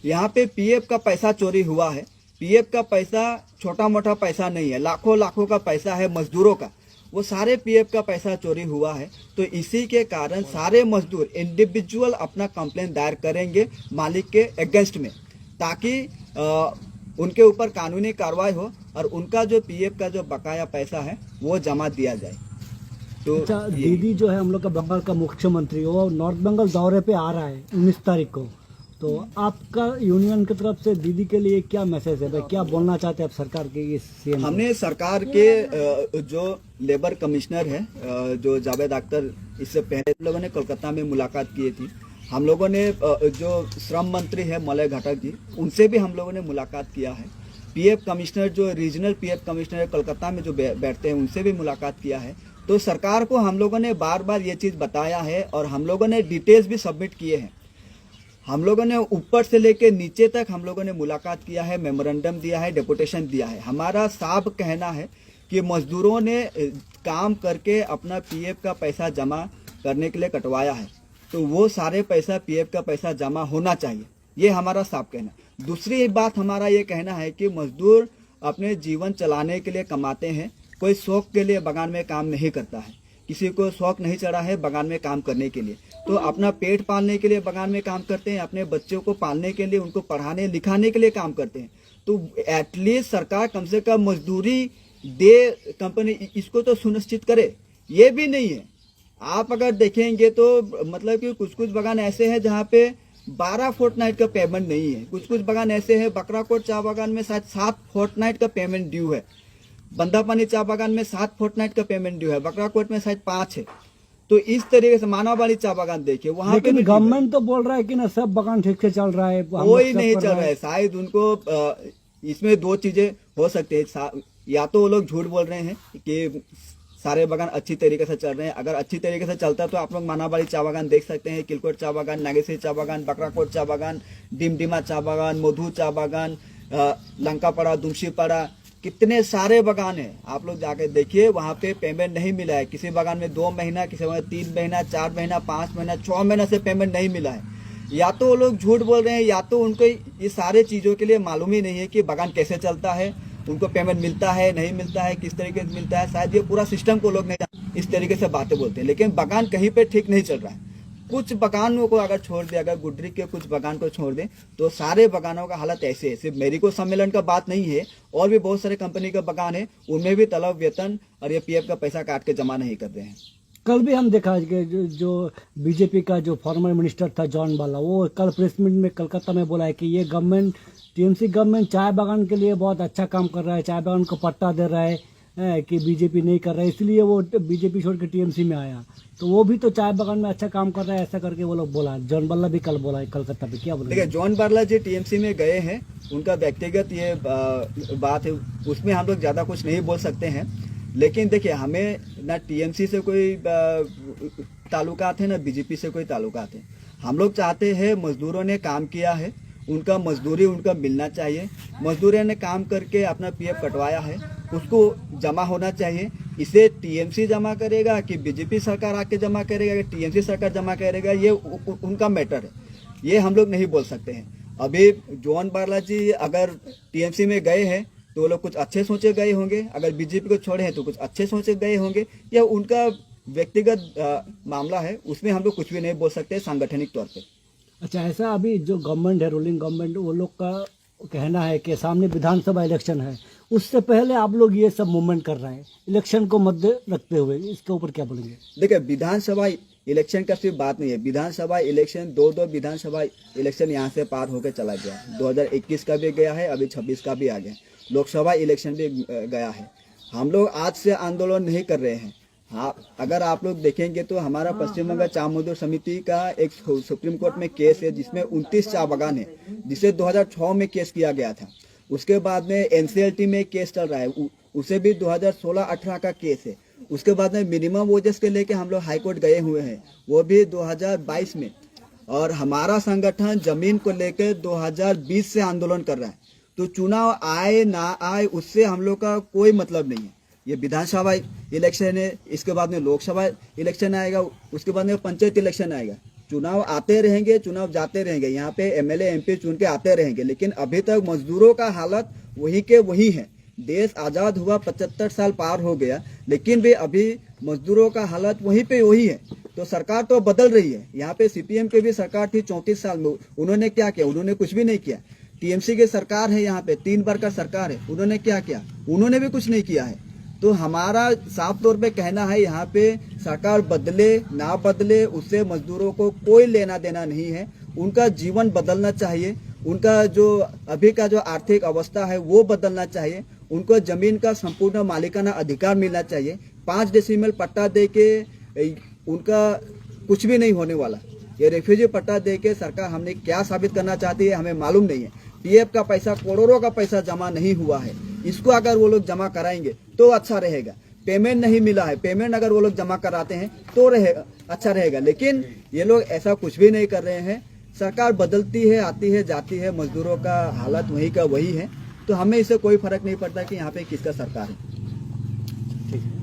यहाँ पे पीएफ का पैसा चोरी हुआ है। पीएफ का पैसा छोटा मोटा पैसा नहीं है, लाखों लाखों का पैसा है मजदूरों का। वो सारे पीएफ का पैसा चोरी हुआ है। तो इसी के कारण सारे मजदूर इंडिविजुअल अपना कंप्लेंट दायर करेंगे मालिक के अगेंस्ट में, ताकि उनके ऊपर कानूनी कार्रवाई हो और उनका जो पीएफ का जो बकाया पैसा है वो जमा दिया जाए। तो अच्छा, दीदी जो है हम लोग का बंगाल का मुख्यमंत्री, वो नॉर्थ बंगाल दौरे पे आ रहा है 19 तारीख को। तो आपका यूनियन की तरफ से दीदी के लिए क्या मैसेज है भाई, क्या बोलना चाहते हैं आप सरकार के इस सीएम? हमने सरकार के जो लेबर कमिश्नर है जो जावेद अख्तर, इससे पहले हम लोगों ने कोलकाता में मुलाकात की थी। हम लोगों ने जो श्रम मंत्री है मलय घटक जी, उनसे भी हम लोगों ने मुलाकात किया है। पीएफ कमिश्नर जो रीजनल पीएफ कमिश्नर है कोलकाता में जो बैठते हैं, उनसे भी मुलाकात किया है। तो सरकार को हम लोगों ने बार बार ये चीज़ बताया है और हम लोगों ने डिटेल्स भी सबमिट किए हैं। हम लोगों ने ऊपर से लेके नीचे तक हम लोगों ने मुलाकात किया है, मेमोरेंडम दिया है, डेपुटेशन दिया है। हमारा साफ कहना है कि मजदूरों ने काम करके अपना पीएफ का पैसा जमा करने के लिए कटवाया है, तो वो सारे पैसा पीएफ का पैसा जमा होना चाहिए, ये हमारा साफ कहना है। दूसरी बात हमारा ये कहना है कि मजदूर अपने जीवन चलाने के लिए कमाते हैं, कोई शौक के लिए बगान में काम नहीं करता है। किसी को शौक नहीं चढ़ा है बगान में काम करने के लिए, तो अपना पेट पालने के लिए बगान में काम करते हैं, अपने बच्चों को पालने के लिए, उनको पढ़ाने लिखाने के लिए काम करते हैं। तो एटलीस्ट सरकार कम से कम मजदूरी दे, कंपनी इसको तो सुनिश्चित करे। ये भी नहीं है। आप अगर देखेंगे तो मतलब कि कुछ कुछ बगान ऐसे हैं जहाँ पे 12 फोर्टनाइट का पेमेंट नहीं है। कुछ कुछ बगान ऐसे हैं, बकराकोट चाय बागान में शायद 7 फोर्टनाइट का पेमेंट ड्यू है, बंदापानी चाय बागान में 7 फोर्टनाइट का पेमेंट ड्यू है, बकराकोट में शायद 5 है। तो इस तरीके से मानावाली चाय बागान देखिए, वहाँ पे गवर्नमेंट तो बोल रहा है कि ना सब बगान ठीक से चल रहा है, कोई नहीं चल रहा है। शायद उनको इसमें दो चीजें हो सकती है, या तो वो लोग झूठ बोल रहे हैं कि सारे बागान अच्छी तरीके से चल रहे हैं। अगर अच्छी तरीके से चलता है तो आप लोग मानावाली चाय बागान देख सकते हैं, किलकोट चाय बागान, नागेश्वरी चाय बागान, बकराकोट चाय बागान, डिमडिमा चाय बागान, मधु चाय बागान, लंकापाड़ा, दुमशीपाड़ा, कितने सारे बागान हैं। आप लोग जाके देखिए, वहाँ पे पेमेंट नहीं मिला है। किसी बागान में 2 महीना, किसी में 3 महीना, 4 महीना, 5 महीना, 6 महीना से पेमेंट नहीं मिला है। या तो वो लोग झूठ बोल रहे हैं, या तो उनको ये सारे चीजों के लिए मालूम ही नहीं है कि बागान कैसे चलता है, उनको पेमेंट मिलता है नहीं मिलता है, किस तरीके से मिलता है। शायद ये पूरा सिस्टम को लोग नहीं जानते, इस तरीके से बातें बोलते हैं। लेकिन बागान कहीं पे ठीक नहीं चल रहा है। कुछ बागानों को अगर छोड़ दे, अगर गुडरी के कुछ बागान को छोड़ दे, तो सारे बागानों का हालत ऐसे है। सिर्फ मेरिको सम्मेलन का बात नहीं है, और भी बहुत सारे कंपनी का बागान है, उनमें भी तलब, वेतन और ये पीएफ का पैसा काट के जमा नहीं कर रहे हैं। कल भी हम देखा कि जो बीजेपी का जो फॉर्मर मिनिस्टर था जॉन बाला, वो कल प्रेस मीट में कलकत्ता में बोला है कि ये गवर्नमेंट, टीएमसी गवर्नमेंट चाय बागान के लिए बहुत अच्छा काम कर रहा है, चाय बागान को पट्टा दे रहा है कि बीजेपी नहीं कर रहा है, इसलिए वो बीजेपी छोड़ के टीएमसी में आया। तो वो भी तो चाय बागान में अच्छा काम कर रहा है, ऐसा करके वो लोग बोला। जॉन बाला भी कल बोला है कलकत्ता पे, क्या बोला? देखिए, जॉन बाला जी टीएमसी में गए हैं, उनका व्यक्तिगत ये बात है, उसमें हम लोग ज्यादा कुछ नहीं बोल सकते हैं। लेकिन देखिए, हमें ना टीएमसी से कोई ताल्लुकात है, ना बीजेपी से कोई ताल्लुकात है। हम लोग चाहते हैं, मजदूरों ने काम किया है, उनका मजदूरी उनका मिलना चाहिए। मजदूरों ने काम करके अपना पीएफ कटवाया है, उसको जमा होना चाहिए। इसे टीएमसी जमा करेगा कि बीजेपी सरकार आके जमा करेगा, कि टीएमसी सरकार जमा करेगा, ये उनका मैटर है, ये हम लोग नहीं बोल सकते हैं। अभी जॉन बाला जी अगर टीएमसी में गए हैं तो वो लोग कुछ अच्छे सोचे गए होंगे, अगर बीजेपी को छोड़े हैं तो कुछ अच्छे सोचे गए होंगे, या उनका व्यक्तिगत मामला है, उसमें हम लोग कुछ भी नहीं बोल सकते सांगठनिक तौर पे। अच्छा, ऐसा अभी जो गवर्नमेंट है, रूलिंग गवर्नमेंट, वो लोग का कहना है कि सामने विधानसभा इलेक्शन है, उससे पहले आप लोग ये सब मूवमेंट कर रहे हैं इलेक्शन को मध्य रखते हुए, इसके ऊपर क्या बोलेंगे? देखिए, विधानसभा इलेक्शन का सिर्फ बात नहीं है। विधानसभा इलेक्शन दो विधानसभा इलेक्शन यहाँ से पार होकर चला गया। 2021 का भी गया है, अभी 26 का भी आ गया, लोकसभा इलेक्शन भी गया है। हम लोग आज से आंदोलन नहीं कर रहे हैं। हाँ, अगर आप लोग देखेंगे तो हमारा पश्चिम बंगाल चाय मजदूर समिति का एक सुप्रीम कोर्ट में केस है, जिसमें 29 चाय बागान है, जिसे 2006 में केस किया गया था। उसके बाद में एनसीएलटी में केस चल रहा है, उसे भी 2016-18 का केस है। उसके बाद में मिनिमम वेजेस के लेके हम लोग हाईकोर्ट गए हुए हैं, वो भी 2022 में। और हमारा संगठन जमीन को लेकर 2020 से आंदोलन कर रहा है। तो चुनाव आए ना आए उससे हम लोग का कोई मतलब नहीं है। ये विधानसभा इलेक्शन है, इसके बाद में लोकसभा इलेक्शन आएगा, उसके बाद में पंचायत इलेक्शन आएगा। चुनाव आते रहेंगे, चुनाव जाते रहेंगे, यहाँ पे एमएलए एमपी चुन के आते रहेंगे, लेकिन अभी तक मजदूरों का हालत वही के वही है। देश आजाद हुआ 75 साल पार हो गया, लेकिन भी अभी मजदूरों का हालत वहीं पे वही है। तो सरकार तो बदल रही है। यहाँ पे सीपीएम की भी सरकार थी 34 साल में, उन्होंने क्या किया? उन्होंने कुछ भी नहीं किया। टीएमसी की सरकार है, यहाँ पे 3 बार का सरकार है, उन्होंने क्या किया? उन्होंने भी कुछ नहीं किया है। तो हमारा साफ तौर पे कहना है, यहाँ पे सरकार बदले ना बदले उससे मजदूरों को कोई लेना देना नहीं है। उनका जीवन बदलना चाहिए, उनका जो अभी का जो आर्थिक अवस्था है वो बदलना चाहिए, उनको जमीन का संपूर्ण मालिकाना अधिकार मिलना चाहिए। 5 डेसिमल पट्टा दे के उनका कुछ भी नहीं होने वाला। ये रेफ्यूजी पट्टा दे के सरकार हमने क्या साबित करना चाहती है हमें मालूम नहीं है। पीएफ का पैसा, करोड़ों का पैसा जमा नहीं हुआ है, इसको अगर वो लोग जमा कराएंगे तो अच्छा रहेगा। पेमेंट नहीं मिला है, पेमेंट अगर वो लोग जमा कराते हैं तो अच्छा रहेगा, लेकिन ये लोग ऐसा कुछ भी नहीं कर रहे हैं। सरकार बदलती है, आती है, जाती है, मजदूरों का हालत वही का वही है। तो हमें इससे कोई फर्क नहीं पड़ता कि यहाँ पे किसका सरकार है। ठीक है।